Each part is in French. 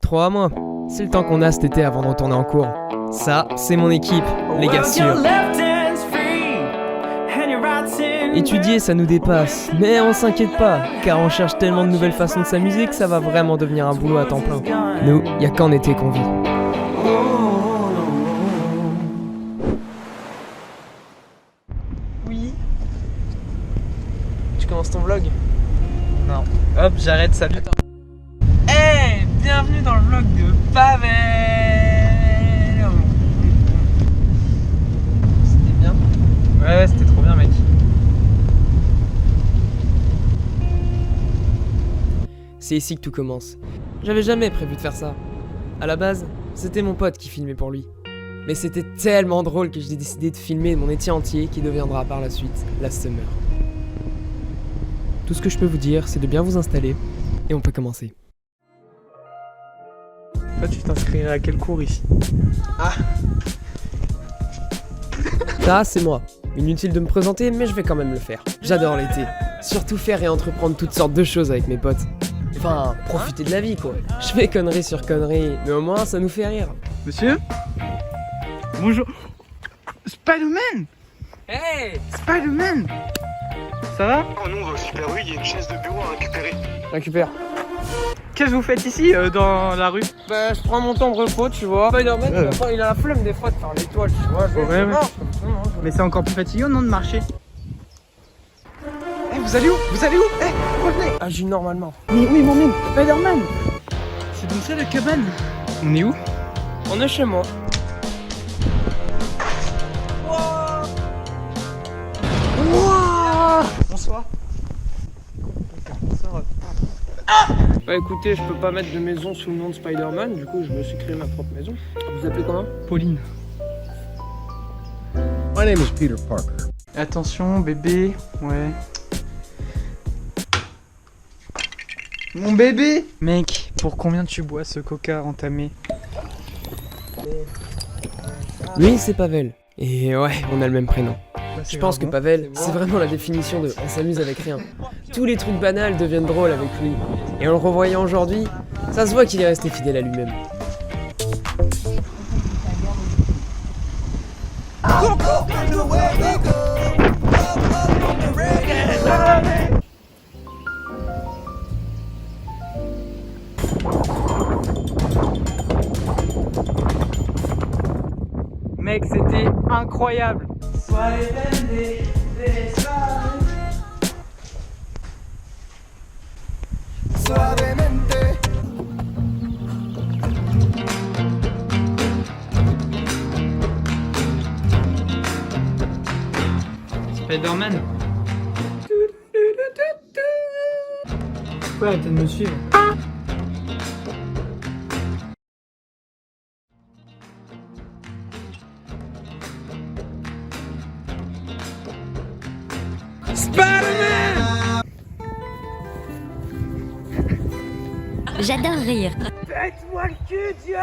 3 à moi. C'est le temps qu'on a cet été avant de retourner en cours. Ça, c'est mon équipe, les gars sûrs. Étudier, ça nous dépasse, mais on s'inquiète pas, car on cherche tellement de nouvelles façons de s'amuser que ça va vraiment devenir un boulot à temps plein. Nous, y a qu'en été qu'on vit. Oui. Tu commences ton vlog? Non. Hop, j'arrête, salut. Hey, bienvenue dans le vlog de Pavel. C'était bien? Ouais, c'était trop bien, mec. C'est ici que tout commence. J'avais jamais prévu de faire ça. À la base, c'était mon pote qui filmait pour lui. Mais c'était tellement drôle que j'ai décidé de filmer mon été entier qui deviendra par la suite la Summer. Tout ce que je peux vous dire, c'est de bien vous installer et on peut commencer. Toi, tu t'inscrirais à quel cours ici? Ça, c'est moi. Inutile de me présenter, mais je vais quand même le faire. J'adore l'été. Surtout faire et entreprendre toutes sortes de choses avec mes potes. Enfin, profiter de la vie, quoi. Je fais conneries sur conneries, mais au moins, ça nous fait rire. Monsieur? Bonjour. Spider-Man! Hey! Spider-Man! Ça va? Oh non, super, oui, il y a une chaise de bureau à récupérer. Récupère. Qu'est-ce que vous faites ici, dans la rue? Bah, je prends mon temps de repos, tu vois. Spider-Man, il a la flemme des fois de faire l'étoile, tu vois. Ouais. Mais c'est encore plus fatigant, non, de marcher? Eh, vous allez où? Vous allez où? Eh, revenez! Agis normalement. Mais oui, mon mec, Spider-Man! C'est donc ça la cabane? On est où? On est chez moi. Bonsoir. Bah écoutez, je peux pas mettre de maison sous le nom de Spider-Man, du coup je me suis créé ma propre maison. Vous appelez comment? Pauline. My name is Peter Parker. Attention, bébé. Ouais. Mon bébé! Mec, pour combien tu bois ce coca entamé? Lui, c'est Pavel. Et ouais, on a le même prénom. Je pense que Pavel, c'est vraiment la définition de on s'amuse avec rien. Tous les trucs banals deviennent drôles avec lui. Et en le revoyant aujourd'hui, ça se voit qu'il est resté fidèle à lui-même. Mec, c'était incroyable! Spider-Man? Pourquoi arrêtez de me suivre? Spider-Man! J'adore rire. Faites-moi le cul, Dieu!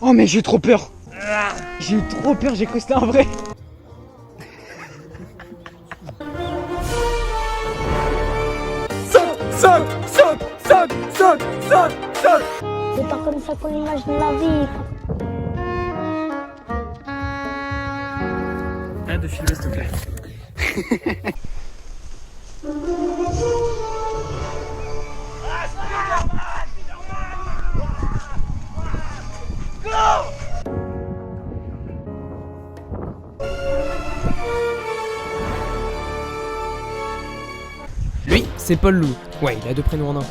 Oh mais j'ai eu trop peur! J'ai eu trop peur, j'ai cru que c'était un vrai! Saute! C'est pas comme ça qu'on imagine la vie. Arrête de filmer s'il te plaît. Lui, c'est Paul Lou. Ouais, il a deux prénoms en un.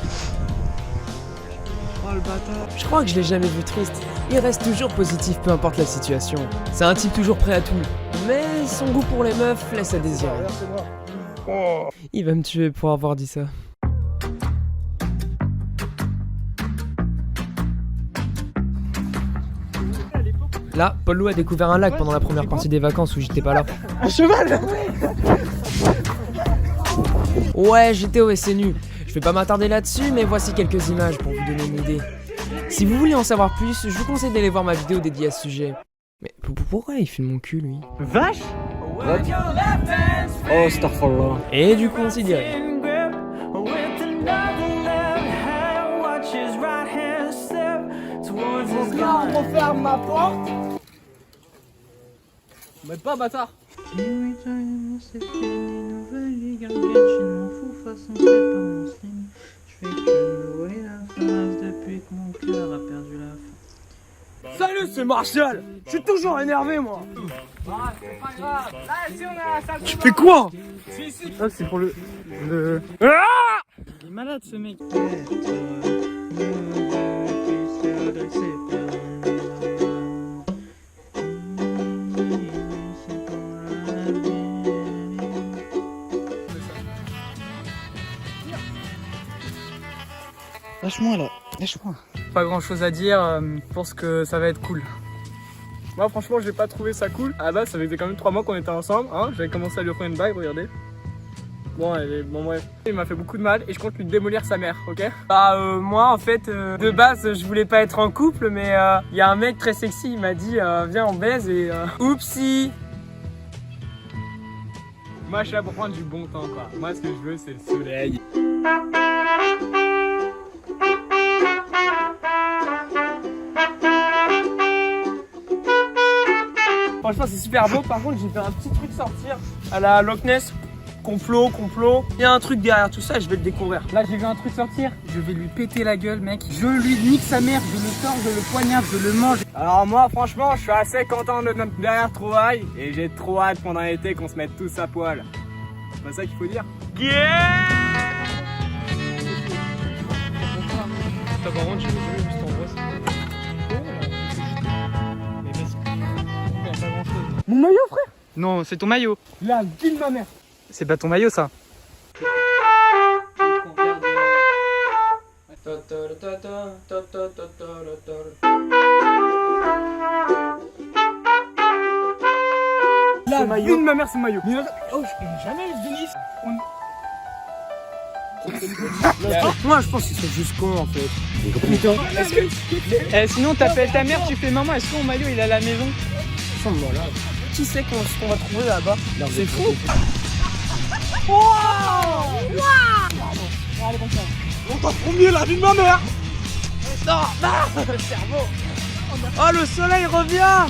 Oh le bâtard! Je crois que je l'ai jamais vu triste. Il reste toujours positif peu importe la situation. C'est un type toujours prêt à tout. Mais son goût pour les meufs laisse à désirer. Il va me tuer pour avoir dit ça. Là, Paul Lou a découvert un lac pendant la première partie des vacances où j'étais pas là. Un cheval! Ouais, j'étais au SNU. Je vais pas m'attarder là-dessus, mais voici quelques images pour vous donner une idée. Si vous voulez en savoir plus, je vous conseille d'aller voir ma vidéo dédiée à ce sujet. Mais pourquoi il filme mon cul, lui? Vache. Oh, astaghfirullah. Et du coup, on s'y dirait. Donc là, on referme ma porte. Mais pas bâtard. Salut, c'est Martial. Je suis toujours énervé, moi. Tu fais quoi? Ah, c'est pour le... Ah, il est malade ce mec. Lâche-moi là, lâche-moi. Pas grand chose à dire, je pense que ça va être cool. Moi franchement j'ai pas trouvé ça cool. À la base ça faisait quand même 3 mois qu'on était ensemble, hein. J'avais commencé à lui offrir une bague, regardez. Bon bref. Il m'a fait beaucoup de mal et je compte lui démolir sa mère, ok? Moi en fait, de base, je voulais pas être en couple, mais y a un mec très sexy, il m'a dit viens on baise et oupsie. Moi je suis là pour prendre du bon temps quoi. Moi ce que je veux c'est le soleil. Franchement c'est super beau, par contre j'ai fait un petit truc sortir à la Loch Ness. Complot. Il y a un truc derrière tout ça, je vais le découvrir. Là j'ai vu un truc sortir, je vais lui péter la gueule mec. Je lui nique sa mère, je le tords, je le poignarde, je le mange. Alors moi franchement je suis assez content de notre dernière trouvaille et j'ai trop hâte pendant l'été qu'on se mette tous à poil. C'est pas ça qu'il faut dire. Par contre j'ai jamais vu cet endroit. Mon maillot frère. Non, c'est ton maillot. La vie de ma mère. C'est pas ton maillot ça. La vie de ma mère c'est maillot. Oh je connais jamais les Denis. Moi je pense qu'ils sont juste cons en fait. Putain, est-ce que... sinon t'appelles ta mère, tu fais maman, est-ce que mon maillot il est à la maison? Qui sait ce qu'on va trouver là-bas? C'est fou. Encore premier la vie de ma mère. Oh le soleil revient.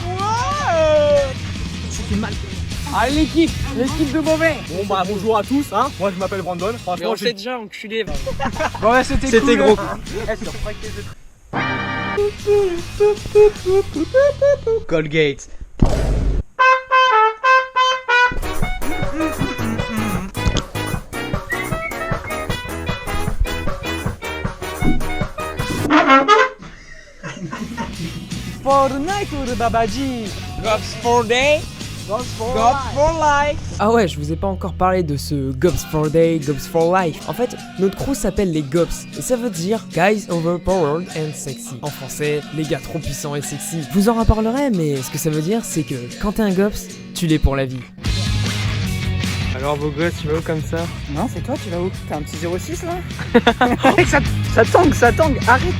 Allez l'équipe de Beauvais. Bon bah bonjour à tous hein. Moi je m'appelle Brandon. Franchement j'ai déjà enculé. Bon ouais c'était cool, gros. Colgate. Fortnite ou le Babaji? Gobs for day. Gobs for life. Ah ouais, je vous ai pas encore parlé de ce Gobs for day, Gobs for life. En fait, notre crew s'appelle les Gobs et ça veut dire Guys Overpowered and Sexy. En français, les gars trop puissants et sexy. Je vous en reparlerai, mais ce que ça veut dire, c'est que quand t'es un Gobs, tu l'es pour la vie. Alors beau gosse, tu vas où comme ça? Non, c'est toi, tu vas où? T'as un petit 06 là? Ça tangue, arrête!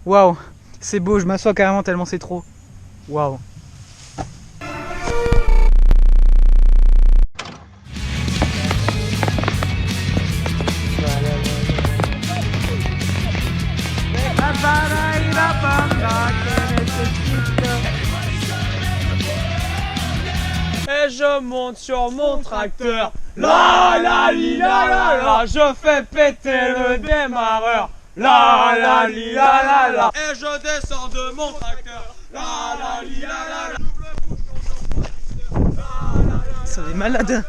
Waouh, c'est beau, je m'assois carrément tellement c'est trop. Waouh. Et je monte sur mon tracteur. La la li la la la. Je fais péter le démarreur. La la li la la la. Et je descends de mon tracteur. La la li la la la. Ça est malade.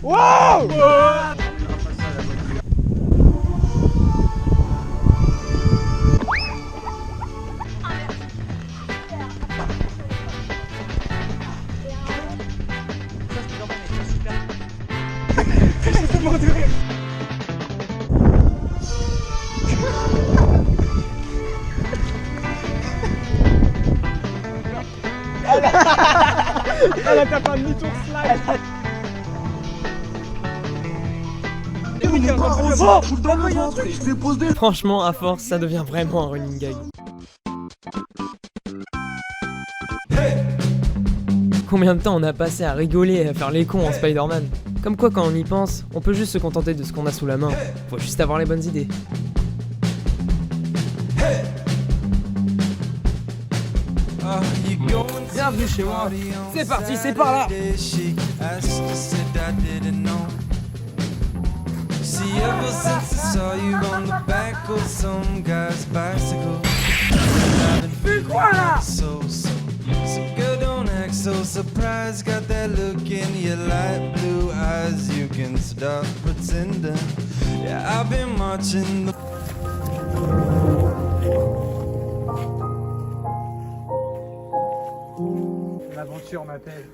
Wow. Elle a tapé un demi-tour slide. Franchement, à force, ça devient vraiment un running gag. Combien de temps on a passé à rigoler et à faire les cons en Spider-Man? Comme quoi, quand on y pense, on peut juste se contenter de ce qu'on a sous la main. Faut juste avoir les bonnes idées. Bienvenue chez moi. C'est parti, c'est par là. Fais quoi là? So surprised, got that look in your light blue eyes. You can stop pretending. Yeah, I've been marching the L'aventure m'appelle.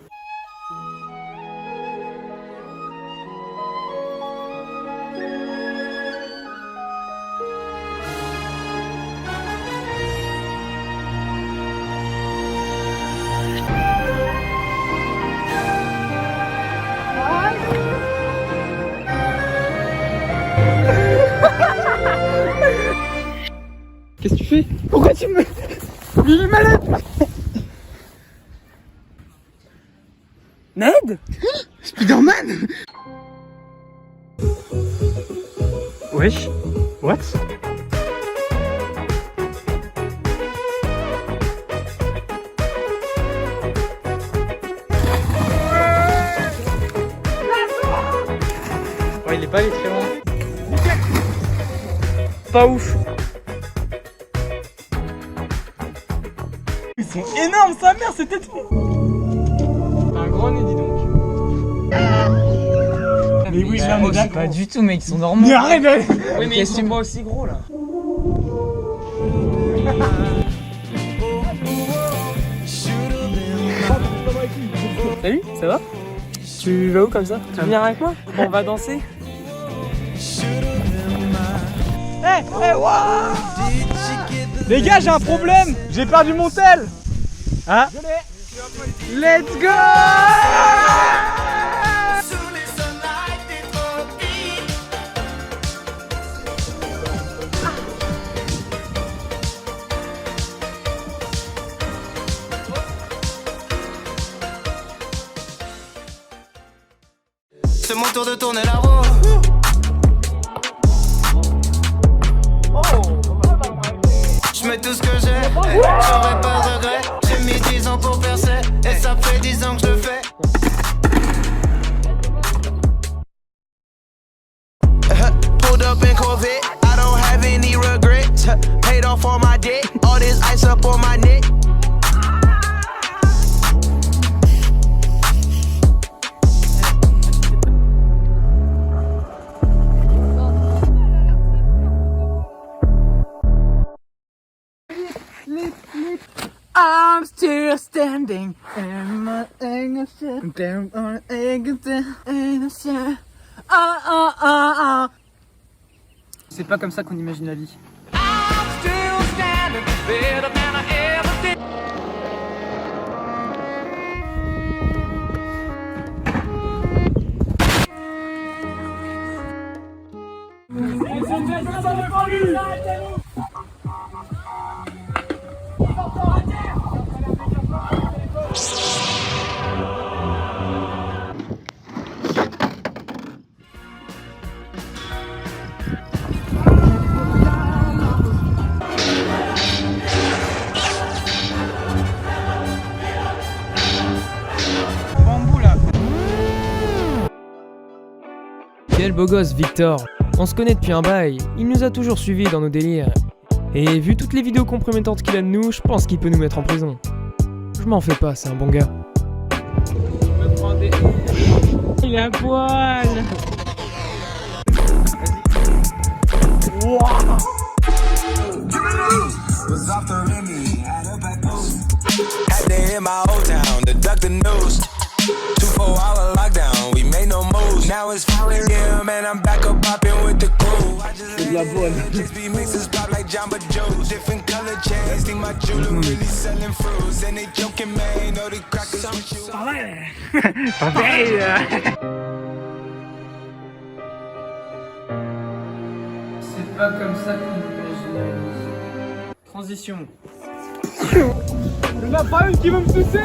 Qu'est-ce que tu fais? Pourquoi tu me... Il est malade. Ned? Spider-Man? Wesh. What? Oh, il est pas allé très loin. Pas ouf. Ils sont énormes, sa mère, c'était tout. T'as un gros nez, dis donc. Mais oui, là, on est pas du tout, mec, ils sont normaux. Mais arrête, oui, mais ils sont pas aussi gros là. Salut, ça va? Tu vas où comme ça? Tu veux venir avec moi? On va danser? Les gars, j'ai un problème. J'ai perdu mon tel. Hein? Let's go! C'est mon tour de tourner la roue. Je mets tout ce que j'ai, j'aurais pas de regret. J'ai mis 10 ans pour percer, et ça fait 10 ans que je le fais. Pulled up in Corvette, I don't have any regrets. Paid off all my debt, all this ice up on my neck. I'm still standing and my anger set down on anger set. C'est pas comme ça qu'on imagine la vie. Quel beau gosse, Victor. On se connaît depuis un bail, il nous a toujours suivis dans nos délires. Et vu toutes les vidéos compromettantes qu'il a de nous, je pense qu'il peut nous mettre en prison. Je m'en fais pas, c'est un bon gars. Il est à poil. Had to hit my old town to duck the news. 2-4-hour lockdown, we made no moves. Now it's 4 AM and I'm back up popping with the crew. I just be mixes pop like Jamba Joe's. Different color chains, think my jewelry really selling fruits. And they joking, man, know the crackers with you. Pareil. pas comme ça qu'on pêche la vie. Transition. Il n'y en a pas une qui veut me sucer.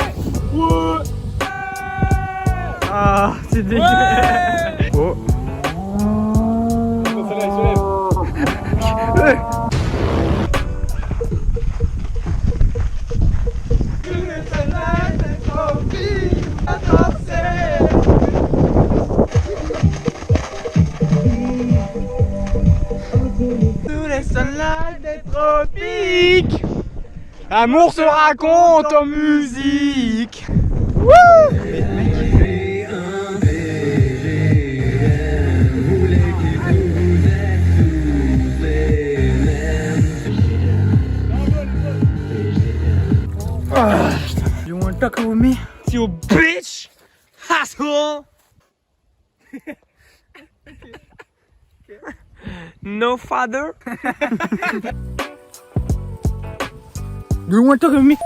Ouais. Ah, c'est dégueulasse. Oh. Celle-là, elle se lève. Sous les soleils des tropiques, l'amour se raconte en musique. You wanna talk with me? You bitch, asshole. No father. You wanna talk with me?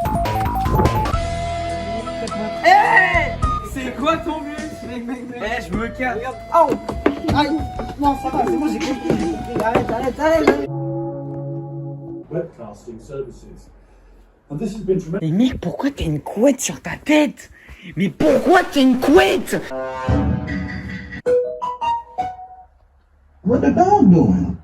C'est quoi ton but? Eh, je me casse. Webcasting services. And this has been tremendous. Mais mec, pourquoi t'as une couette sur ta tête? Mais pourquoi t'as une couette? What the dog doing?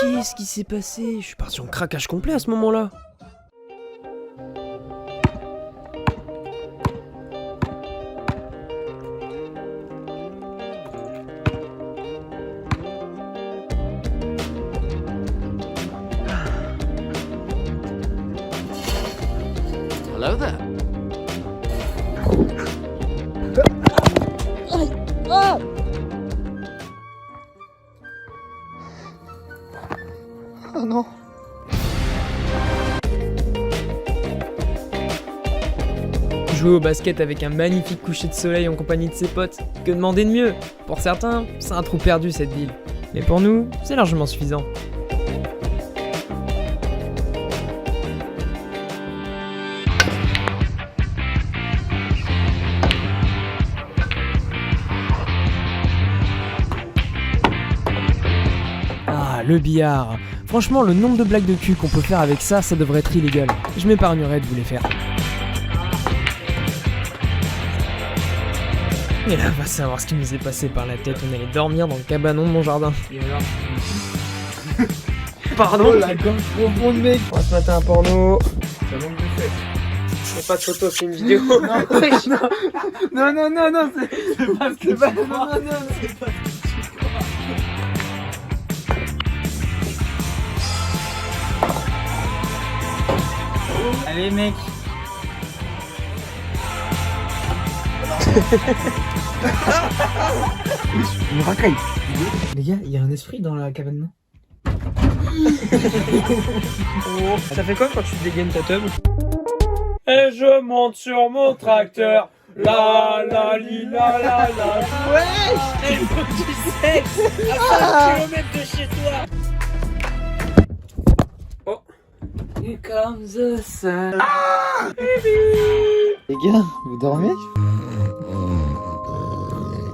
Qu'est-ce qui s'est passé? Je suis parti en craquage complet à ce moment-là. Hello there. Oh non. Jouer au basket avec un magnifique coucher de soleil en compagnie de ses potes, que demander de mieux? Pour certains, c'est un trou perdu cette ville. Mais pour nous, c'est largement suffisant. Ah, le billard. Franchement, le nombre de blagues de cul qu'on peut faire avec ça, ça devrait être illégal. Je m'épargnerais de vous les faire. Et là, va savoir ce qui nous est passé par la tête. On allait dormir dans le cabanon de mon jardin. Et alors? Pardon? La gorge profonde, mec. On va se mater un porno. Ça manque de fait. C'est pas de photo, c'est une vidéo. Non, c'est pas ce que tu crois. Non, c'est pas ce que tu crois. Allez, mec. Je me racaille. Les gars, il y a un esprit dans la cabane, non? Ça fait quoi quand tu dégaines ta tub? Et je monte sur mon tracteur. La la li la la la. Ouais. Il faut du sexe à 5 km de chez toi. Here comes the sun. Les gars, vous dormez?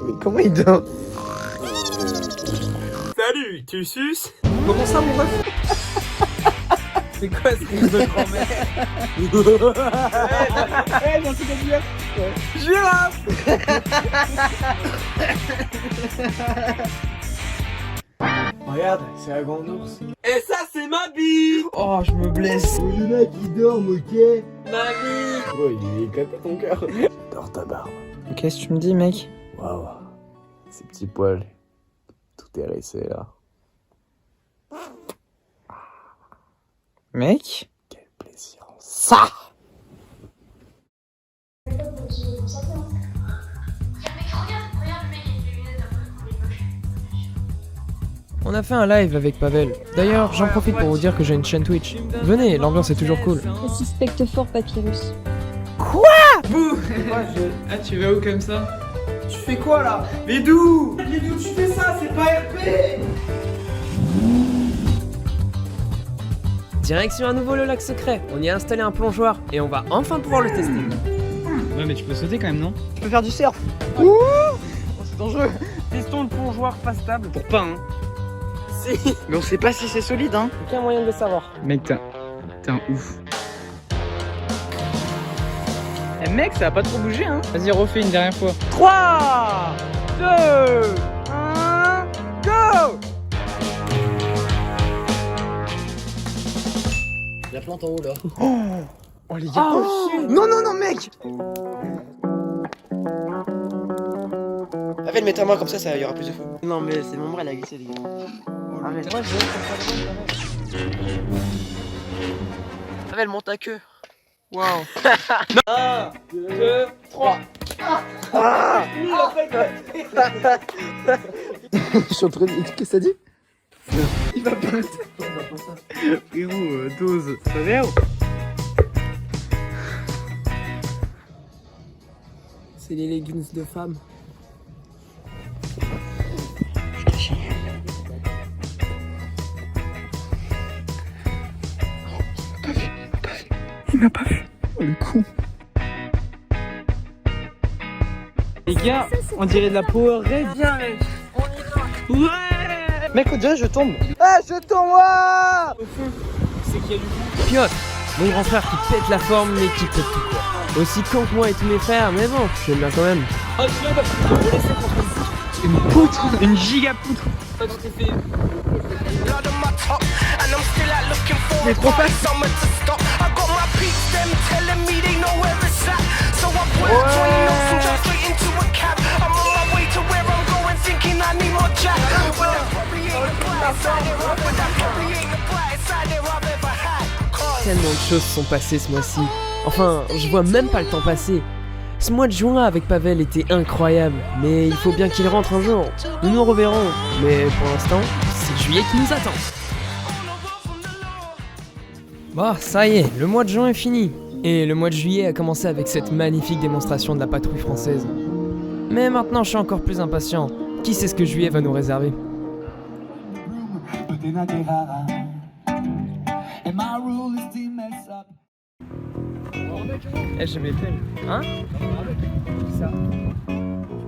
Mais comment il dort? Salut, tu suces? Comment ça, mon ref? C'est quoi ce truc de grand-mère? Eh, j'ai un truc à dire. Girafe! Regarde, c'est un grand ours. Et ça, c'est ma bite. Oh, je me blesse. Il y en a qui dorment, ok? Mamie. Ouais, il est capé ton cœur. Dors ta barbe. Qu'est-ce que tu me dis, mec? Waouh. Ces petits poils. Tout est hérissé là. Mec? Quel plaisir. Ça! On a fait un live avec Pavel. D'ailleurs, j'en profite pour vous dire que j'ai une chaîne Twitch. Venez, l'ambiance est toujours cool. Je suspecte fort Papyrus. Bouh. Ah, tu vas où comme ça? Tu fais quoi là? Mais d'où tu fais ça? C'est pas RP. Direction à nouveau le lac secret. On y a installé un plongeoir et on va enfin pouvoir le tester. Ouais, mais tu peux sauter quand même, non? Je peux faire du surf. Ouh, c'est dangereux. Testons le plongeoir pas stable. Pour pas, hein. Si. Mais on sait pas si c'est solide, hein. Aucun moyen de le savoir. Mec, t'es un ouf. Eh mec, ça a pas trop bougé, hein. Vas-y, refais une dernière fois. 3, 2, 1, go! La plante en haut là. Oh les gars, non, non, non, mec! Pavel, mets ta main comme ça, il y aura plus de feu. Non, mais c'est mon bras, il a glissé, les gars. Arrête. Pavel, monte ta queue. Waouh! 1, 2, 3. Je suis en train de... Qu'est-ce que ça dit? Il va pas. Frérot, dose. Ça va ou? C'est les légumes de femme. Il m'a pas vu. Oh le con. Les gars, on dirait de la Power Red. Viens, mec. On y va. Ouais. Mec, déjà, je tombe. Ah, je tombe, ouah. Au fond, c'est qu'il y a du Piotr, mon grand frère qui pète la forme mais qui pète tout quoi. Aussi con que moi et tous mes frères, mais bon, je l'aime bien quand même. Oh, tu viens de me laisser contre une poutre, une giga poutre. Toi, tu t'es fait. C'est trop Tellement de choses sont passées ce mois-ci. Enfin, je vois même pas le temps passer. Ce mois de juin avec Pavel était incroyable, mais il faut bien qu'il rentre un jour. Nous nous reverrons, mais pour l'instant, c'est juillet qui nous attend. Bon, ça y est, le mois de juin est fini. Et le mois de juillet a commencé avec cette magnifique démonstration de la patrouille française. Mais maintenant, je suis encore plus impatient. Qui sait ce que juillet va nous réserver? Eh, je m'étais. Hein?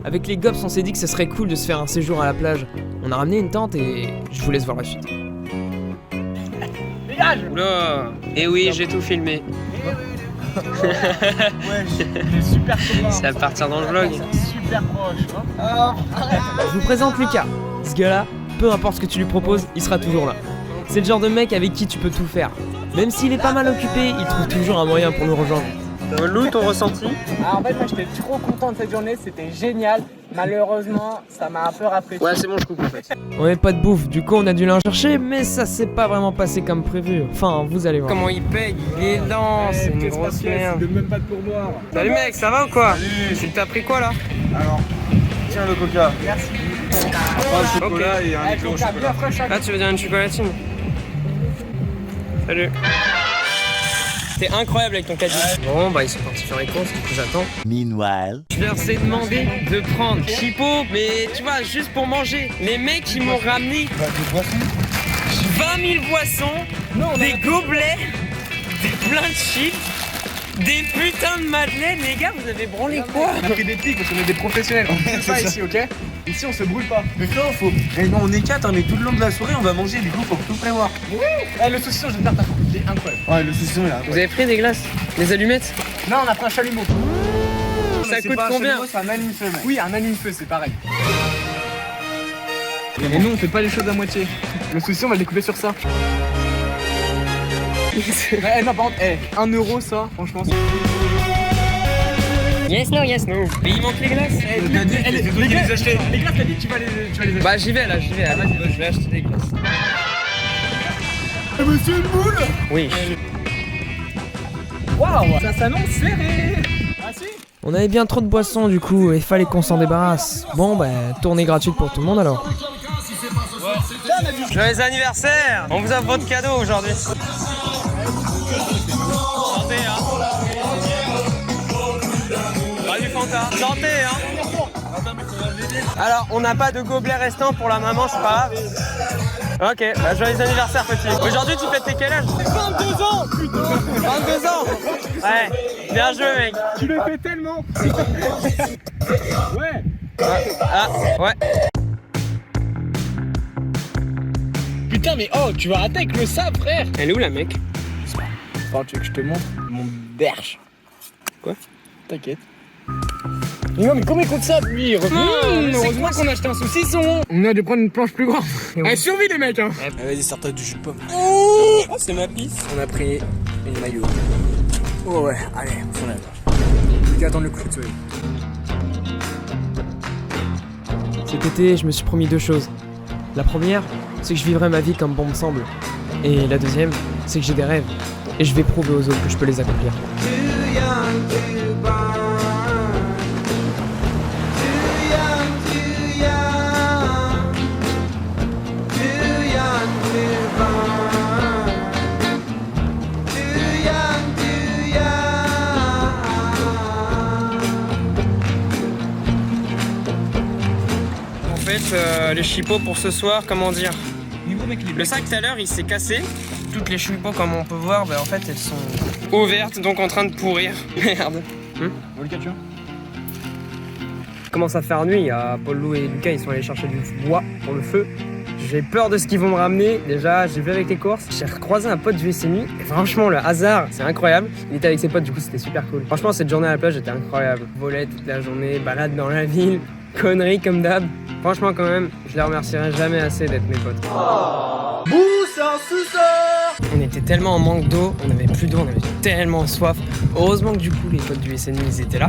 Avec les gobs, on s'est dit que ce serait cool de se faire un séjour à la plage. On a ramené une tente et je vous laisse voir la suite. Dégage! Oula! Eh oui, j'ai tout filmé. Ouais, j'ai super copain. C'est à partir dans le vlog. Super proche, hein? Je vous présente Lucas. Ce gars-là, peu importe ce que tu lui proposes, il sera toujours là. C'est le genre de mec avec qui tu peux tout faire. Même s'il est pas mal occupé, il trouve toujours un moyen pour nous rejoindre. Lou, ton ressenti? Alors en fait, moi j'étais trop content de cette journée, c'était génial. Malheureusement, ça m'a un peu rafraîchi. Ouais, c'est bon, je coupe en fait. On n'avait pas de bouffe, du coup on a dû l'en chercher, mais ça s'est pas vraiment passé comme prévu. Enfin, vous allez voir. Comment il paye? Il est lent, c'est une grosse merde. Même pas de pourboire. Salut mec, ça va ou quoi? Tu t'as pris quoi là? Alors, tiens le coca. Merci. Un chocolat et un éclair au chocolat. Ah, tu veux dire une chocolatine? Salut. T'es incroyable avec ton caddie. Bon, bah ils sont partis faire les courses, j'attends. Meanwhile. Je leur ai demandé de prendre Chipo, mais tu vois, juste pour manger. Les mecs, ils m'ont ramené 20 000 boissons, des gobelets, plein de chips, des putains de madeleines. Les gars, vous avez branlé quoi? On a pris des pics parce qu'on est des professionnels. On fait pas ici, ok? Ici, on se brûle pas. Mais frérot, faut. Eh non, on est 4, hein, mais tout le long de la soirée, on va manger, du coup, faut tout prévoir. Eh, le saucisson, je vais te faire ta faute. Il est incroyable. Ouais, le saucisson, là. Vous avez pris des glaces? Des allumettes? Non, on a pris un chalumeau. Ça coûte combien? C'est un allume-feu, mec. Oui, un allume-feu, c'est pareil. Et nous, on fait pas les choses à moitié. Le saucisson, on va le découper sur ça. Non, par contre, 1 euro, ça, franchement. Yes, no. Mais il manque les glaces. Les glaces, t'as dit, tu vas les acheter. Bah j'y vais là, je vais acheter des glaces. Monsieur le boule. Oui. Waouh, ça s'annonce serré. Ah si. On avait bien trop de boissons du coup, et fallait qu'on s'en débarrasse. Bon bah, tournée gratuite pour tout le monde alors. Joyeux anniversaire. On vous offre votre cadeau aujourd'hui. Santé, hein. Pas du Fanta. Santé, hein. Alors, on n'a pas de gobelet restant pour la maman, c'est pas grave. Ok, bah joyeux anniversaire petit. Aujourd'hui tu fêtes tes quel âge? 22 ans, putain. 22 ans. Ouais, bien joué mec. Tu le fais tellement. Ouais. Ah, ouais. Putain, mais oh, tu vas arrêter avec le sable, frère. Elle est où la mec? Attends, tu veux que je te montre mon berge? Quoi? T'inquiète. Mais non, mais combien coûte ça, lui? Heureusement qu'on a acheté un saucisson. On a dû prendre une planche plus grande. Elle survit, les mecs, hein. Vas-y, sors-toi du jus de pomme. Oh, c'est ma pisse. On a pris une maillot. Oh ouais, allez, on lève. Plus qu'à attendre le coup de soleil. Cet été, je me suis promis 2 choses. La première, c'est que je vivrai ma vie comme bon me semble. Et la deuxième, c'est que j'ai des rêves. Et je vais prouver aux autres que je peux les accomplir. Les chipots pour ce soir, comment dire? Le sac tout à l'heure il s'est cassé. Toutes les chipots comme on peut voir, bah, en fait elles sont ouvertes donc en train de pourrir. Merde. Commence à faire nuit, il y a Paul Lou et Lucas, ils sont allés chercher du bois pour le feu. J'ai peur de ce qu'ils vont me ramener. Déjà, j'ai vu avec les courses, j'ai recroisé un pote du SMI. Et franchement, le hasard, c'est incroyable. Il était avec ses potes, du coup, c'était super cool. Franchement, cette journée à la plage était incroyable. Volet toute la journée, balade dans la ville, conneries comme d'hab. Franchement, quand même, je les remercierai jamais assez d'être mes potes. On était tellement en manque d'eau, on avait plus d'eau, on avait tellement soif. Heureusement que du coup, les potes du SNI, ils étaient là.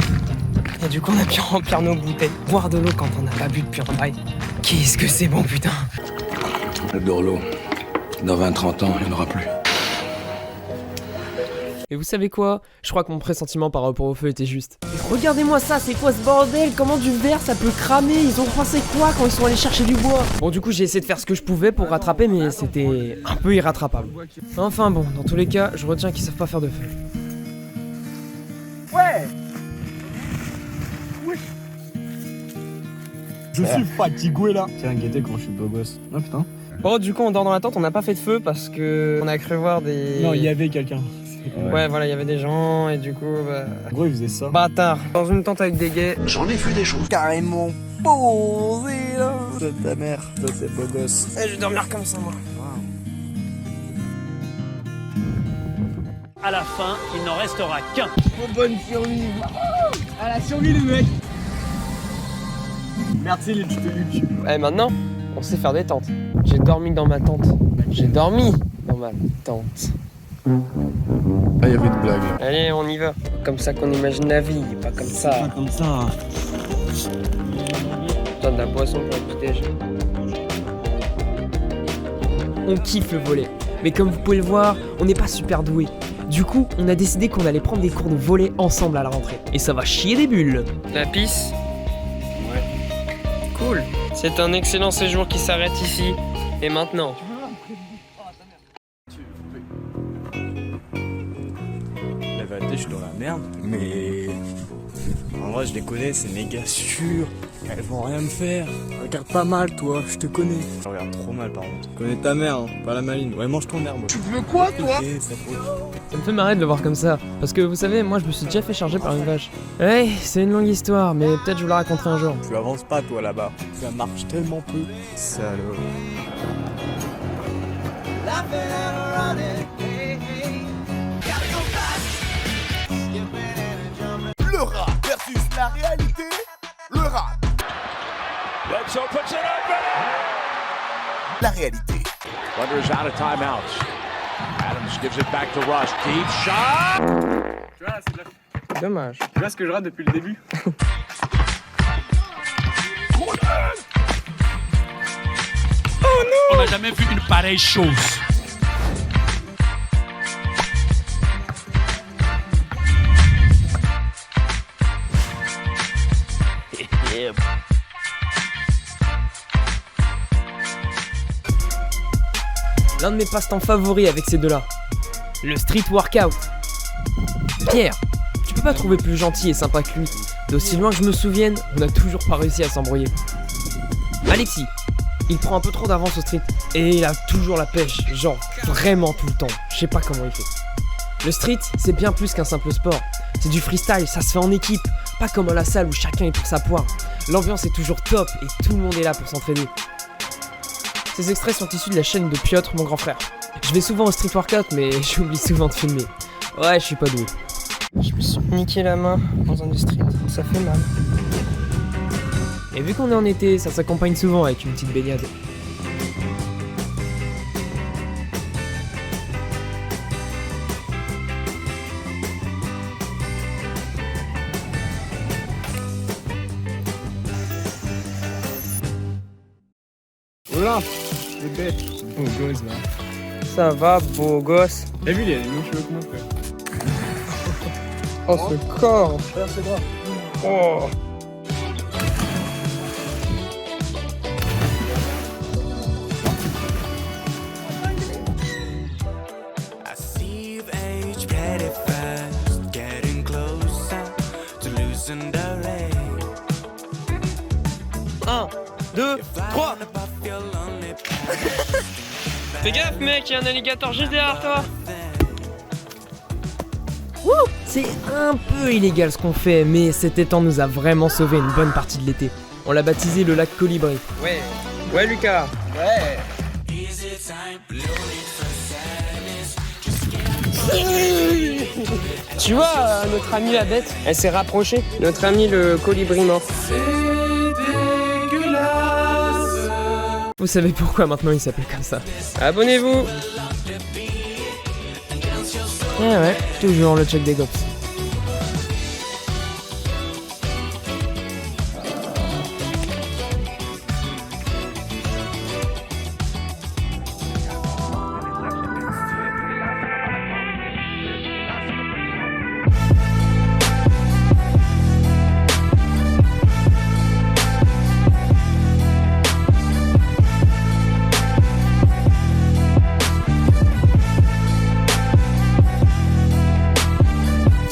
Et du coup, on a pu remplir nos bouteilles. Boire de l'eau quand on n'a pas bu depuis un bail. Qu'est-ce que c'est bon, putain. J'adore l'eau. Dans 20-30 ans, il n'y en aura plus. Et vous savez quoi? Je crois que mon pressentiment par rapport au feu était juste. Regardez-moi ça, c'est quoi ce bordel? Comment du verre ça peut cramer? Ils ont pensé quoi quand ils sont allés chercher du bois? Bon, du coup j'ai essayé de faire ce que je pouvais pour rattraper, mais c'était un peu irrattrapable. Enfin bon, dans tous les cas, je retiens qu'ils savent pas faire de feu. Ouais. Oui. Je suis fatigué là. Tiens, guettez comment je suis beau gosse. Oh putain. Bon, du coup, on dort dans la tente, on n'a pas fait de feu parce que on a cru voir des... Non, il y avait quelqu'un. Ouais, voilà, il y avait des gens et du coup, bah... En gros, ils faisaient ça. Bâtard. Dans une tente avec des gays. J'en ai vu des choses carrément posées là. De ta mère, toi c'est beau gosse. Eh, je vais dormir comme ça, moi. À la fin, il n'en restera qu'un. Bonne survie. À la survie, les mecs. Merci les petites Luc. Eh, maintenant, on sait faire des tentes. J'ai dormi dans ma tente. J'ai dormi dans ma tente. Ah, il y avait une blague. Allez, on y va. Comme ça qu'on imagine la vie, pas comme ça. Pas comme ça. Putain, de la boisson pour le petit déj. On kiffe le volley. Mais comme vous pouvez le voir, on n'est pas super doué. Du coup, on a décidé qu'on allait prendre des cours de volley ensemble à la rentrée. Et ça va chier des bulles. La pisse? Ouais. Cool. C'est un excellent séjour qui s'arrête ici. Et maintenant. La vérité, je suis dans la merde, mais en vrai, je les connais, c'est méga sûr. Elles vont rien me faire. Regarde pas mal, toi, je te connais. Je regarde trop mal, par contre. Je connais ta mère, hein, pas la maline. Ouais, mange ton herbe. Tu veux quoi, toi? Ça me fait marrer de le voir comme ça. Parce que vous savez, moi je me suis déjà fait charger par une vache. Ouais, c'est une longue histoire, mais peut-être je vous la raconterai un jour. Tu avances pas, toi, là-bas. Ça marche tellement peu. Salaud. Le rap versus la réalité. Le rap. La réalité. Runners out of timeouts. Adams gives it back to Rush. Deep shot. Tu vois, c'est Dommage. Tu vois ce que je rate depuis le début? Oh non! On n'a jamais vu une pareille chose. L'un de mes passe-temps favoris avec ces deux-là. Le street workout. Pierre, tu peux pas trouver plus gentil et sympa que lui. D'aussi loin que je me souvienne, on a toujours pas réussi à s'embrouiller. Alexis, Il prend un peu trop d'avance au street. Et il a toujours la pêche, genre vraiment tout le temps. Je sais pas comment il fait. Le street, c'est bien plus qu'un simple sport. C'est du freestyle, ça se fait en équipe. Pas comme à la salle où chacun est pour sa poire. L'ambiance est toujours top et tout le monde est là pour s'entraider. Ces extraits sont issus de la chaîne de Piotr, mon grand frère. Je vais souvent au street workout, mais j'oublie souvent de filmer. Ouais, je suis pas doué. Je me suis niqué la main en faisant du street, ça fait mal. Et vu qu'on est en été, ça s'accompagne souvent avec une petite baignade. Oula, il est bête. Beau gosse, là. Ça va, beau gosse. T'as vu, il a les mêmes cheveux que moi, frère. Oh, ce corps. Regarde ses bras. Oh. I see you've aged pretty fast, getting closer to losing the rain. 1, 2, 3. Fais gaffe mec, il y a un alligator juste derrière toi. C'est un peu illégal ce qu'on fait, mais cet étang nous a vraiment sauvé une bonne partie de l'été. On l'a baptisé le lac Colibri. Ouais Lucas. Ouais. Tu vois, notre amie la bête, elle s'est rapprochée. Notre ami le colibri mort. Vous savez pourquoi maintenant il s'appelle comme ça? Abonnez-vous. Ouais, toujours le check des gops.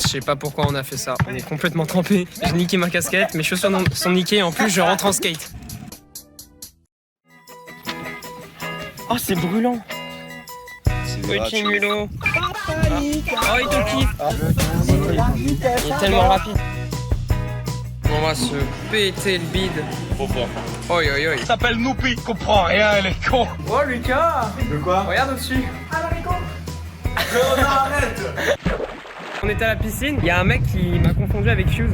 Je sais pas pourquoi on a fait ça, on est complètement trempé. J'ai niqué ma casquette, mes chaussures sont niquées et en plus je rentre en skate. Oh c'est brûlant. Ok mulot. Oh il te kiffe. Il est tellement rapide. On va se péter le bide. Oi oi oi. Il s'appelle Noupi, il comprend rien, les cons. Oh Lucas. De quoi? Regarde au-dessus. Arrête. On était à la piscine, il y a un mec qui m'a confondu avec Fuse.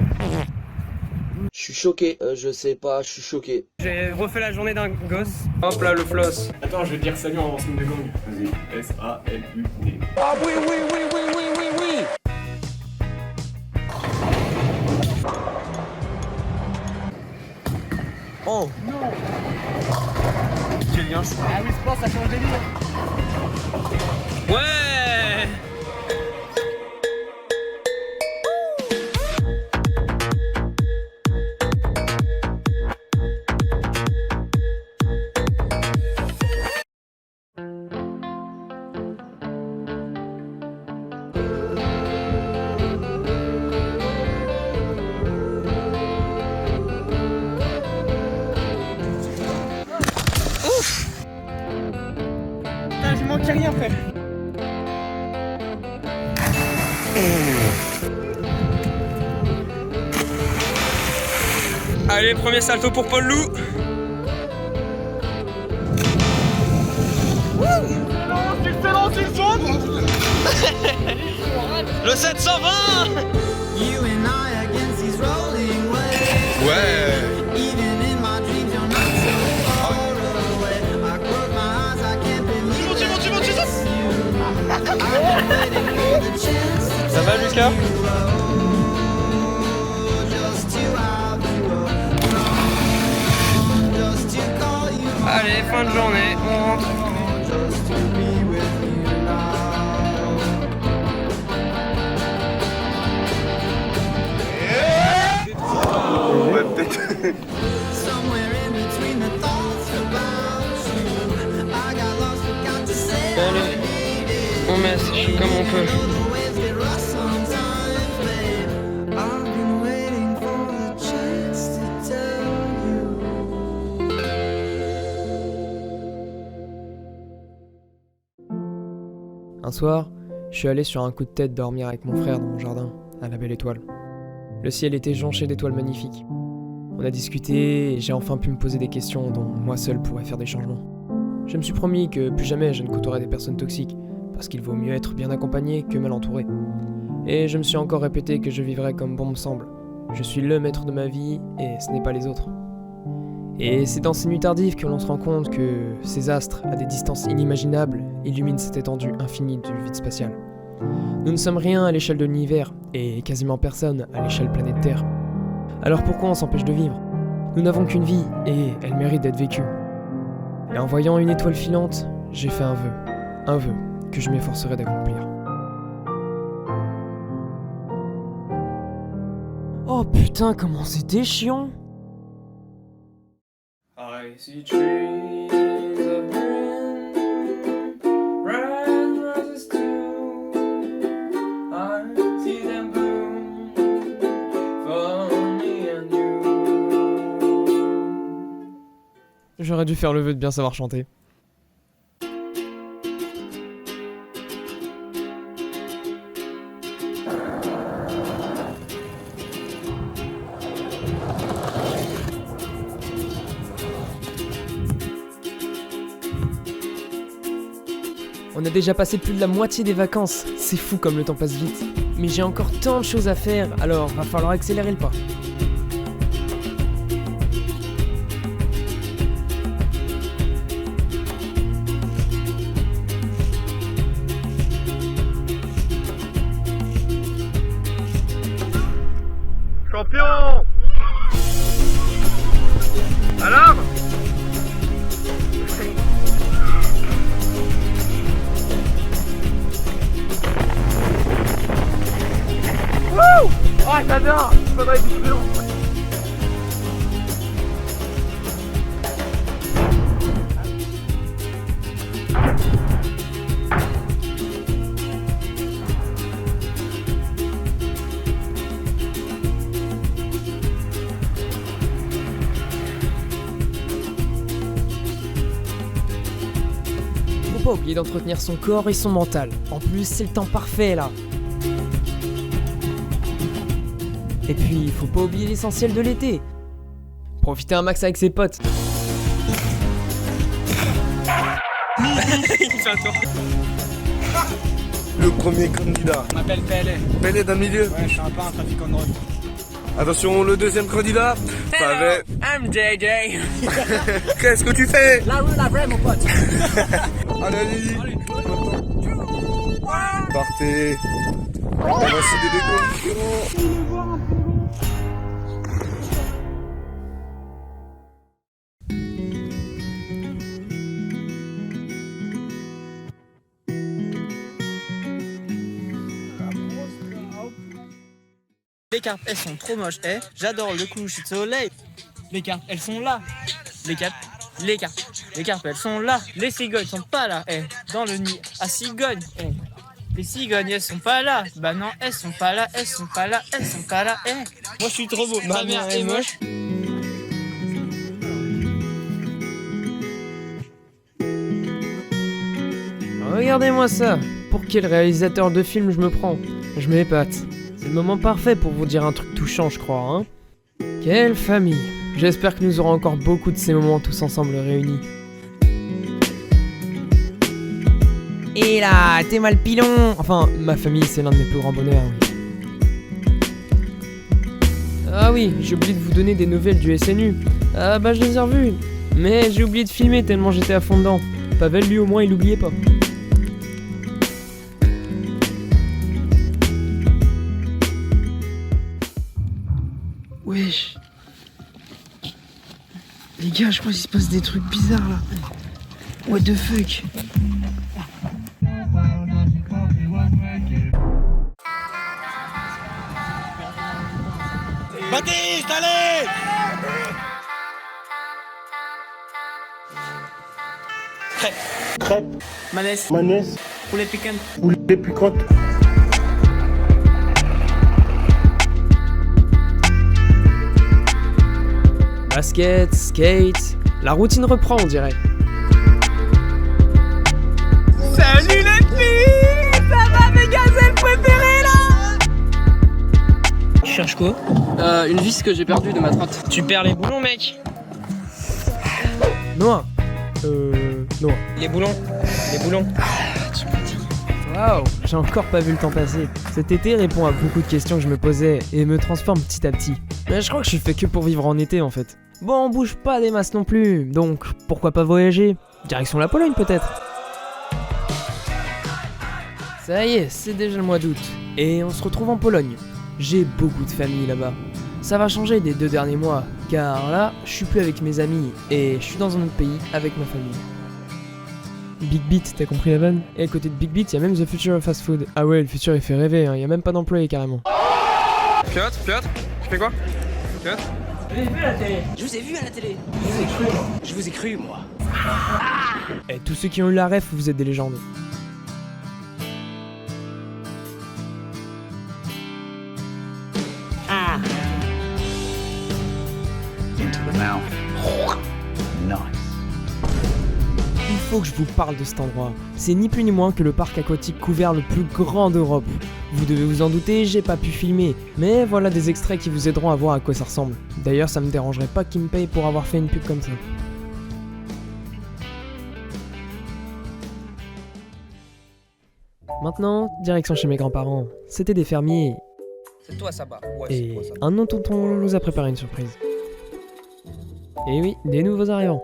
Je suis choqué, je sais pas, je suis choqué. J'ai refait la journée d'un gosse. Hop là le floss. Attends, je vais te dire salut en signe de gang. Vas-y. S-A-L-U-D. Ah oui oui oui oui oui oui oui. Oh Non. Quel lien c'est? Ah oui, sport, ça change des vies. Ouais. Putain, je manquais rien, frère. Allez, premier salto pour Paul Loup. Le 720. Ouais. Ça va Lucas? Allez, fin de journée, on rentre. Allez, on message comme on peut. Un soir, je suis allé sur un coup de tête dormir avec mon frère dans mon jardin, à la belle étoile. Le ciel était jonché d'étoiles magnifiques. On a discuté et j'ai enfin pu me poser des questions dont moi seul pourrais faire des changements. Je me suis promis que plus jamais je ne côtoierai des personnes toxiques, parce qu'il vaut mieux être bien accompagné que mal entouré. Et je me suis encore répété que je vivrais comme bon me semble. Je suis le maître de ma vie et ce n'est pas les autres. Et c'est dans ces nuits tardives que l'on se rend compte que ces astres, à des distances inimaginables, illuminent cette étendue infinie du vide spatial. Nous ne sommes rien à l'échelle de l'univers, et quasiment personne à l'échelle planète Terre. Alors pourquoi on s'empêche de vivre ? Nous n'avons qu'une vie, et elle mérite d'être vécue. Et en voyant une étoile filante, j'ai fait un vœu que je m'efforcerai d'accomplir. Oh putain, comment c'était chiant! I see trees of green, red roses too. I see them bloom for me and you. J'aurais dû faire le vœu de bien savoir chanter. On a déjà passé plus de la moitié des vacances, c'est fou comme le temps passe vite. Mais j'ai encore tant de choses à faire, alors va falloir accélérer le pas. Champion! Alors? Wouh! Oh, j'adore! Faudrait du plus long. Faut pas oublier d'entretenir son corps et son mental. En plus, c'est le temps parfait là. Et puis, faut pas oublier l'essentiel de l'été. Profiter un max avec ses potes. Le premier candidat. Je m'appelle Pelé. Pelé dans le milieu. Ouais, je suis un peu un trafiquant de drogue. Attention, le deuxième candidat. Pavel. I'm JJ. Qu'est-ce que tu fais? La rue, la vraie, mon pote. Allez. Partez. On va céder des conditions. Les cartes, elles sont trop moches, j'adore le coucher de soleil. Les cartes, elles sont là. Les cartes, elles sont là. Les cigognes sont pas là, dans le nid à cigogne, Les cigognes, elles sont pas là. Bah non, elles sont pas là. Moi, je suis trop beau. Ma mère est moche. Regardez-moi ça. Pour quel réalisateur de film je me prends? Je m'épate. C'est le moment parfait pour vous dire un truc touchant, je crois, hein. Quelle famille. J'espère que nous aurons encore beaucoup de ces moments tous ensemble réunis. Et là, t'es mal pilon. Enfin, ma famille, c'est l'un de mes plus grands bonheurs, oui. Ah oui, j'ai oublié de vous donner des nouvelles du SNU. Ah bah je les ai revues. Mais j'ai oublié de filmer tellement j'étais à fond dedans. Pavel, lui, au moins, il l'oubliait pas. Wesh. Les gars, je crois qu'il se passe des trucs bizarres là. What the fuck? Baptiste, allez! Crêpes. Manès. Poulet piquant. Basket, skate, la routine reprend on dirait. Salut les filles! préféré là. Tu cherches quoi? Une vis que j'ai perdue de ma trotte. Tu perds les boulons, mec. Noah. Noah. Les boulons. Les boulons. Tu me dis. Waouh, j'ai encore pas vu le temps passer. Cet été répond à beaucoup de questions que je me posais et me transforme petit à petit. Mais je crois que je suis fait que pour vivre en été en fait. Bon, on bouge pas des masses non plus, donc pourquoi pas voyager? Direction la Pologne peut-être. Ça y est, c'est déjà le mois d'août, et on se retrouve en Pologne. J'ai beaucoup de famille là-bas. Ça va changer des 2 derniers mois, car là, je suis plus avec mes amis, et je suis dans un autre pays avec ma famille. Big Beat, t'as compris la vanne? Et à côté de Big Beat, y'a même The Future of Fast Food. Ah ouais, le futur il fait rêver, hein, y'a même pas d'employés carrément. Piotr, tu fais quoi? Piotr? Je vous ai vu à la télé. Je vous ai vu à la télé. Je vous ai cru. Je vous ai cru, moi. Et tous ceux qui ont eu la ref, vous êtes des légendes. Into the mouth. Nice. Il faut que je vous parle de cet endroit. C'est ni plus ni moins que le parc aquatique couvert le plus grand d'Europe. Vous devez vous en douter, j'ai pas pu filmer, mais voilà des extraits qui vous aideront à voir à quoi ça ressemble. D'ailleurs, ça me dérangerait pas qu'ils me payent pour avoir fait une pub comme ça. Maintenant, direction chez mes grands-parents. C'était des fermiers. C'est toi, Saba. Ouais, Et un autre tonton nous a préparé une surprise. Et oui, des nouveaux arrivants.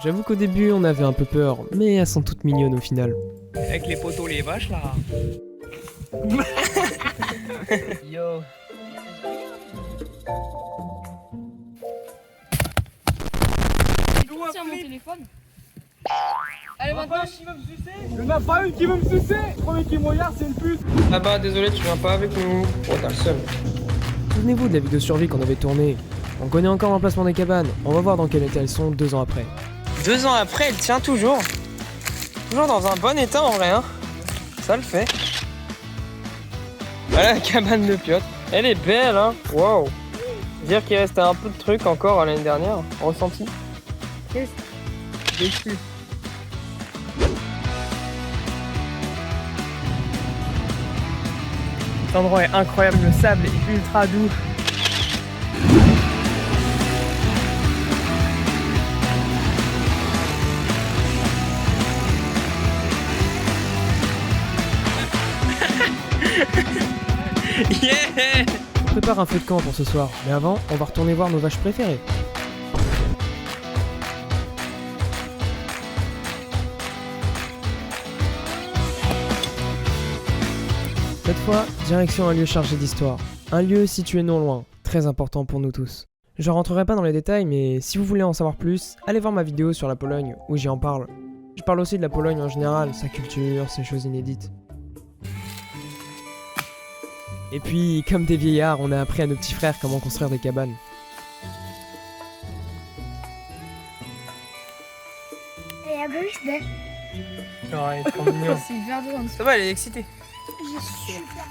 J'avoue qu'au début, on avait un peu peur, mais elles sont toutes mignonnes au final. Avec les poteaux, les vaches là. Yo. Tiens mon téléphone. Allez maintenant. Il y en a pas une qui veut me sucer. Le premier qui me regarde, c'est une pute. Ah bah désolé, tu viens pas avec nous. Oh, t'as le seum. Souvenez-vous de la vidéo survie qu'on avait tournée. On connaît encore l'emplacement des cabanes, on va voir dans quel état elles sont 2 ans après. 2 ans après, elle tient toujours. Toujours dans un bon état en vrai, hein. Ça le fait. Voilà la cabane de Piotr. Elle est belle, hein. Wow. Dire qu'il restait un peu de trucs encore à l'année dernière. Ressenti. Déçu. Cet endroit est incroyable, le sable est ultra doux. Yeah! On prépare un feu de camp pour ce soir, mais avant, on va retourner voir nos vaches préférées. Cette fois, direction un lieu chargé d'histoire. Un lieu situé non loin, très important pour nous tous. Je rentrerai pas dans les détails, mais si vous voulez en savoir plus, allez voir ma vidéo sur la Pologne, où j'y en parle. Je parle aussi de la Pologne en général, sa culture, ses choses inédites. Et puis, comme des vieillards, on a appris à nos petits frères comment construire des cabanes. Et à gauche, ben. Oh, elle est trop mignon. C'est vert dedans. Ça va, elle est excitée. Je suis super.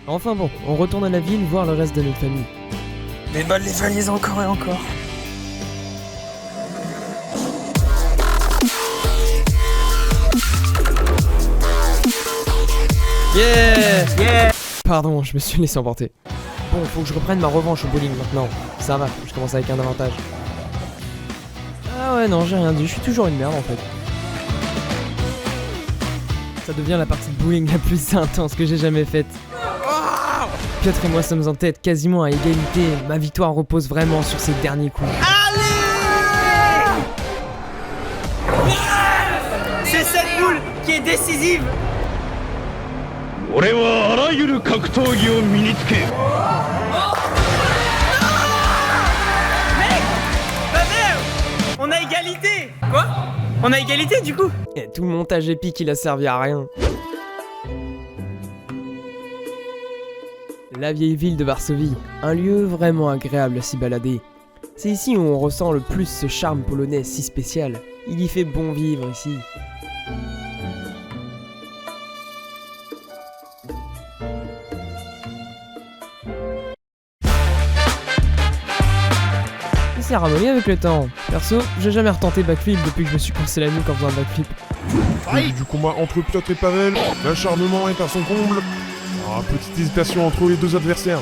Enfin bon, on retourne à la ville voir le reste de notre famille. Les balles, les valises encore et encore. Yeah! Yeah! Pardon, je me suis laissé emporter. Bon, faut que je reprenne ma revanche au bowling maintenant. Ça va, je commence avec un avantage. Ah ouais, non, j'ai rien dit, je suis toujours une merde en fait. Ça devient la partie de bowling la plus intense que j'ai jamais faite. Piotr et moi sommes en tête, quasiment à égalité. Ma victoire repose vraiment sur ces derniers coups. C'est cette boule qui est décisive! On a égalité! Quoi? On a égalité du coup? Et tout le montage épique il a servi à rien. La vieille ville de Varsovie, un lieu vraiment agréable à s'y balader. C'est ici où on ressent le plus ce charme polonais si spécial. Il y fait bon vivre ici. s'est ramolli avec le temps. Perso, j'ai jamais retenté backflip depuis que je me suis coincé la nuque en faisant un backflip. Du combat entre Piotr et Pavel, l'acharnement est à son comble. Ah, petite hésitation entre les deux adversaires.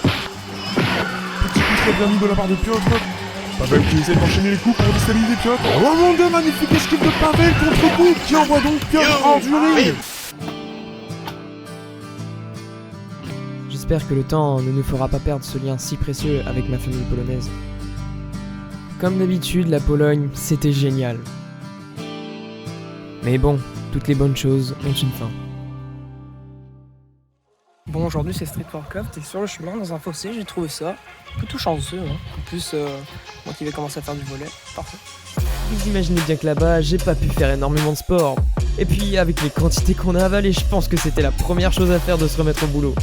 Petit coup très bien mis de la part de Piotr. Pavel qui essaie d'enchaîner les coups pour déstabiliser Piotr. Oh mon dieu, magnifique esquive de Pavel contre coup qui envoie donc Piotr hors du ring. J'espère que le temps ne nous fera pas perdre ce lien si précieux avec ma famille polonaise. Comme d'habitude, la Pologne, c'était génial. Mais bon, toutes les bonnes choses ont une fin. Bon, aujourd'hui c'est Street Warcraft et sur le chemin, dans un fossé, j'ai trouvé ça. Plutôt chanceux, hein. En plus, moi qui vais commencer à faire du volley, parfait. Vous imaginez bien que là-bas, j'ai pas pu faire énormément de sport. Et puis, avec les quantités qu'on a avalées, je pense que c'était la première chose à faire de se remettre au boulot.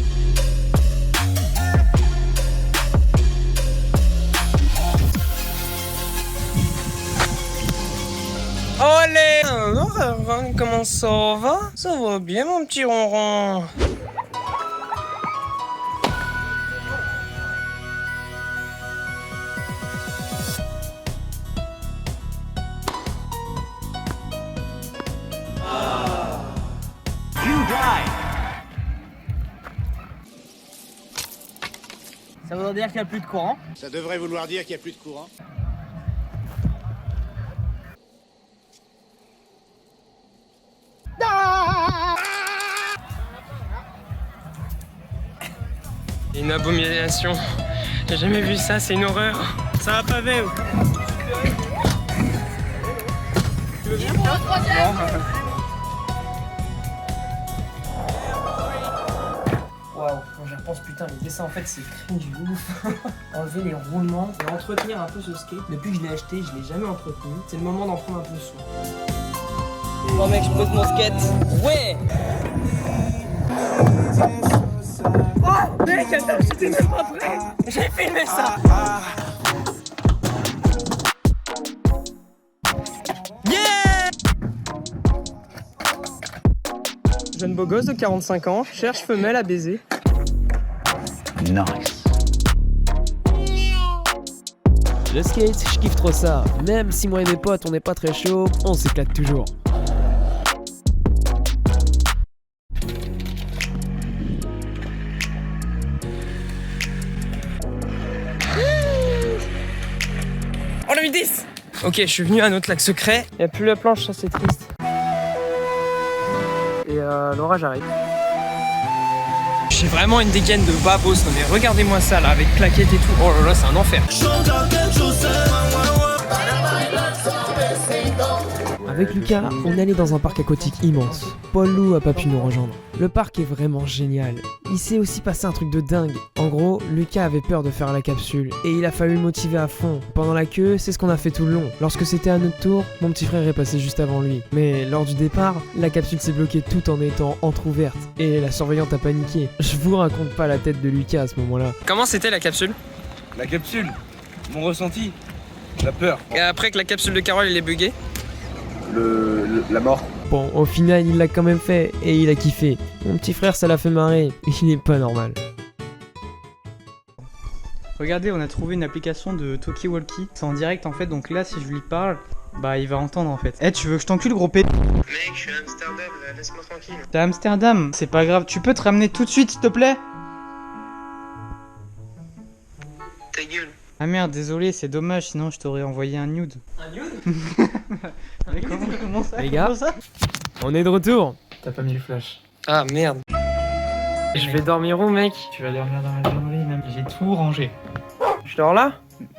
Olé! Alors, Aaron, comment ça va? Ça va bien, mon petit ronron. Ça voudrait dire qu'il n'y a plus de courant. Ça devrait vouloir dire qu'il n'y a plus de courant. Une abomination. J'ai jamais vu ça, c'est une horreur. Ça va pas Véo? Waouh, quand j'y repense, putain, les dessins en fait c'est cringe du ouf. Enlever les roulements et entretenir un peu ce skate. Depuis que je l'ai acheté, je l'ai jamais entretenu. C'est le moment d'en prendre un peu soin. Oh mec, je pose mon skate. Ouais! Oh mec, attends, j'étais même pas prêt. J'ai filmé ça. Yeah! Jeune beau gosse de 45 ans, cherche femelle à baiser. Nice. Le skate, je kiffe trop ça. Même si moi et mes potes on n'est pas très chaud, on s'éclate toujours. On a eu 10. Ok, je suis venu à notre lac secret. Y'a plus la planche, ça c'est triste. Et l'orage arrive. J'ai vraiment une dégaine de babos. Non mais regardez-moi ça là, avec claquettes et tout. Oh là là, c'est un enfer. Avec Lucas, on est allé dans un parc aquatique immense. Paul Lou a pas pu nous rejoindre. Le parc est vraiment génial. Il s'est aussi passé un truc de dingue. En gros, Lucas avait peur de faire la capsule et il a fallu le motiver à fond. Pendant la queue, c'est ce qu'on a fait tout le long. Lorsque c'était à notre tour, mon petit frère est passé juste avant lui. Mais lors du départ, la capsule s'est bloquée tout en étant entrouverte et la surveillante a paniqué. Je vous raconte pas la tête de Lucas à ce moment-là. Comment c'était la capsule? La capsule, mon ressenti, la peur. Et après que la capsule de Carole elle est buggée? La mort. Bon, au final, il l'a quand même fait et il a kiffé. Mon petit frère, ça l'a fait marrer. Il est pas normal. Regardez, on a trouvé une application de Talkie Walkie. C'est en direct en fait, donc là, si je lui parle, bah il va entendre en fait. Eh, tu veux que je t'encule, gros p... Mec, je suis à Amsterdam, laisse-moi tranquille. T'es à Amsterdam, c'est pas grave. Tu peux te ramener tout de suite, s'il te plaît? Ta gueule. Ah merde, désolé, c'est dommage, sinon je t'aurais envoyé un nude. Un nude? Mais comment ça? Les gars, on est de retour. T'as pas mis le flash. Ah merde. Je vais dormir où, mec? Tu vas dormir dans la journée, même. J'ai tout rangé. Je dors là?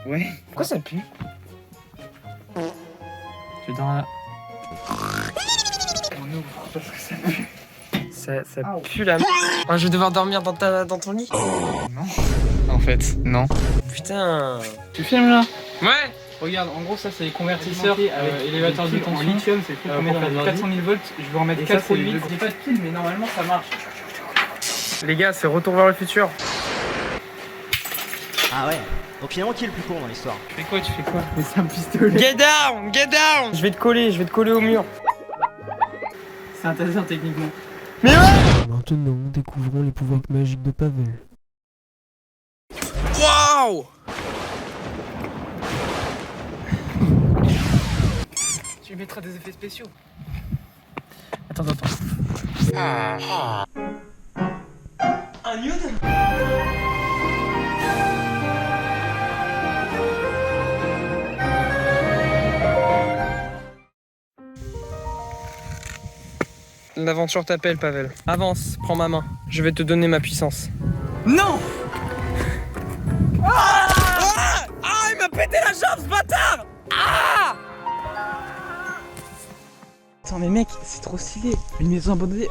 Ouais. Pourquoi ça pue? Tu dors là. On ouvre parce que ça pue. Ça pue la merde. Oh, je vais devoir dormir dans ton lit? Non. En fait, non. Putain. Tu filmes là? Ouais. Regarde, en gros, ça c'est les convertisseurs élévateurs de tension. En lithium, c'est le truc qu'on met dans 400 000 volts. Je vais en mettre 4 pour 8. J'ai pas de pile, mais normalement ça marche. Les gars, c'est Retour vers le futur. Ah ouais. Donc finalement, qui est le plus con dans l'histoire? Tu fais quoi? Mais c'est un pistolet. Get down! Get down! Je vais te coller au mur. C'est un taser techniquement. Mais ouais! Maintenant, découvrons les pouvoirs magiques de Pavel. Waouh! Tu mettras des effets spéciaux. Attends. Un nude? L'aventure t'appelle, Pavel. Avance, prends ma main. Je vais te donner ma puissance. Non! Il m'a pété la jambe, ce bâtard! Ah! Attends mais mec, c'est trop stylé. Une maison abandonnée.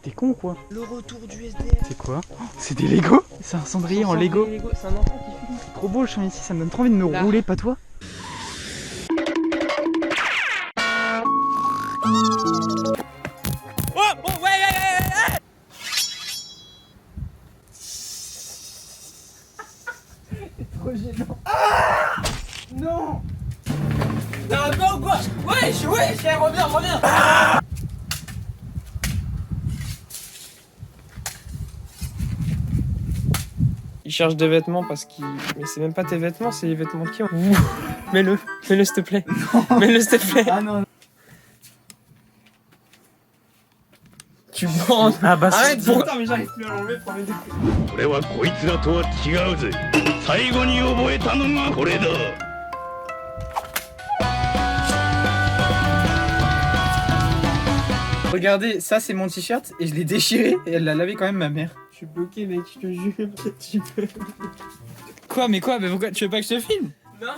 T'es con ou quoi? Le retour du SDF. C'est quoi? Oh, c'est des Lego? C'est un cendrier en Lego. C'est un enfant qui filme. C'est trop beau le champ ici, ça me donne trop envie de me rouler, pas toi? Oh, bon, ouais. C'est trop gênant. Ah! Non! Non, quoi? Wesh, reviens. Il cherche des vêtements parce qu'il... Mais c'est même pas tes vêtements, c'est les vêtements qui ont... Mets-le s'il te plaît. Non. Mets-le s'il te plaît. Ah non. Tu bandes. Ah bah arrête, c'est... Attends, mais j'arrive plus à l'enlever pour les découper. Regardez, ça c'est mon t-shirt et je l'ai déchiré et elle l'a lavé quand même ma mère. Je suis bloqué, mec, je te jure. Tu peux... Quoi, mais pourquoi? Tu veux pas que je te filme? Non.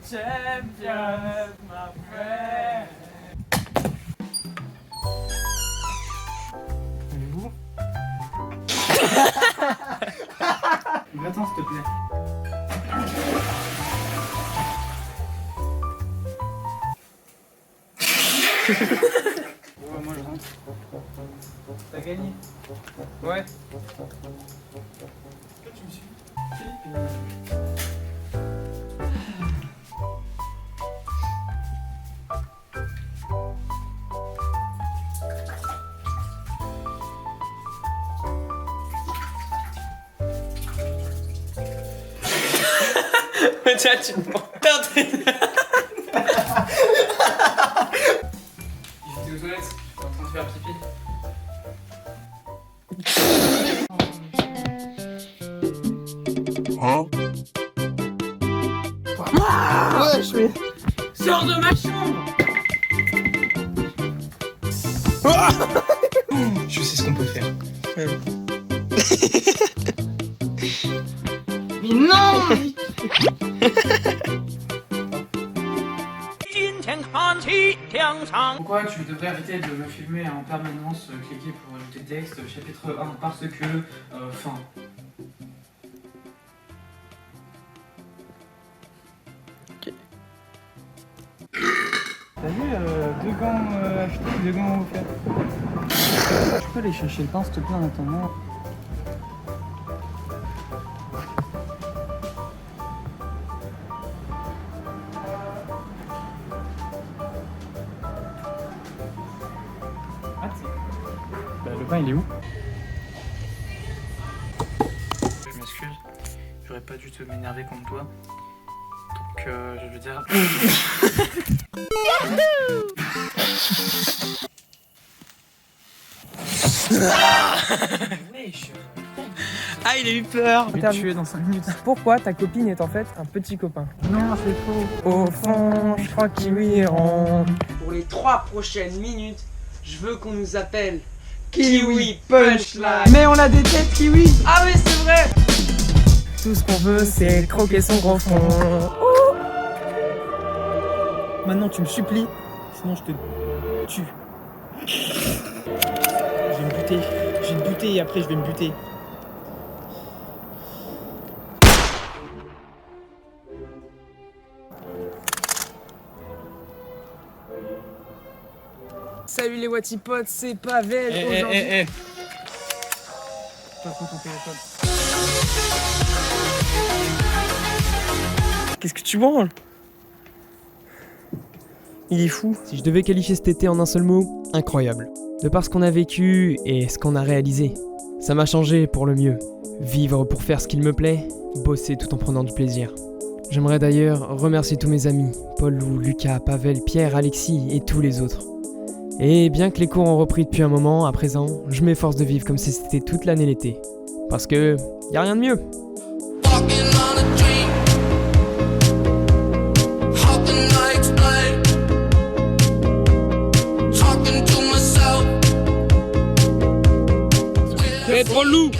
Champion, ma frère. Allez-vous? Attends, s'il te plaît. Ouais, moi je rentre. T'as gagné. Ouais. Pourquoi tu me suis? Tiens, tu me J'étais aux toilettes, j'étais en train de faire pipi. Ouais, je vais... Sors de ma chambre. Je sais ce qu'on peut faire. Mais non. Pourquoi tu devrais arrêter de me filmer en permanence, cliquer pour ajouter texte, chapitre 1, parce que, fin. Ok. T'as vu, 2 gants achetés, 2 gants offerts. Je peux aller chercher le pain s'il te plaît en attendant. Bah, le pain il est où? Je m'excuse, j'aurais pas dû te m'énerver contre toi. Donc je veux dire... Ah, il a eu peur. Je vais te tuer dans 5 minutes. Pourquoi ta copine est en fait un petit copain? Non, c'est faux. Au fond, je crois qu'ils lui iront. Pour les 3 prochaines minutes, je veux qu'on nous appelle Kiwi Punchline. Mais on a des têtes kiwi. Ah oui, c'est vrai. Tout ce qu'on veut, c'est croquer son gros front. Maintenant, tu me supplies, sinon je te tue. Je vais me buter et après je vais me buter. Salut les Watipotes, c'est Pavel aujourd'hui. Passe-moi ton téléphone. Qu'est-ce que tu branles? Il est fou. Si je devais qualifier cet été en un seul mot, incroyable. De par ce qu'on a vécu et ce qu'on a réalisé, Ça m'a changé pour le mieux. Vivre pour faire ce qu'il me plaît, bosser tout en prenant du plaisir. J'aimerais d'ailleurs remercier tous mes amis, Paul, Lou, Lucas, Pavel, Pierre, Alexis et tous les autres. Et bien que les cours ont repris depuis un moment, à présent, je m'efforce de vivre comme si c'était toute l'année l'été. Parce que y a rien de mieux. Mais trop loup,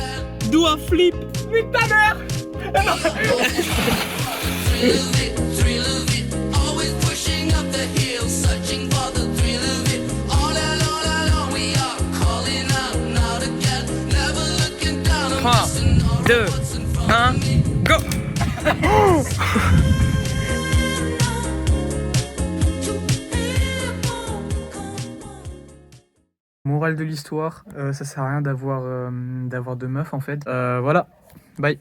do un flip. Mais ta mère. Un, deux, un, go. Morale de l'histoire, ça sert à rien d'avoir de meuf en fait. Voilà, bye.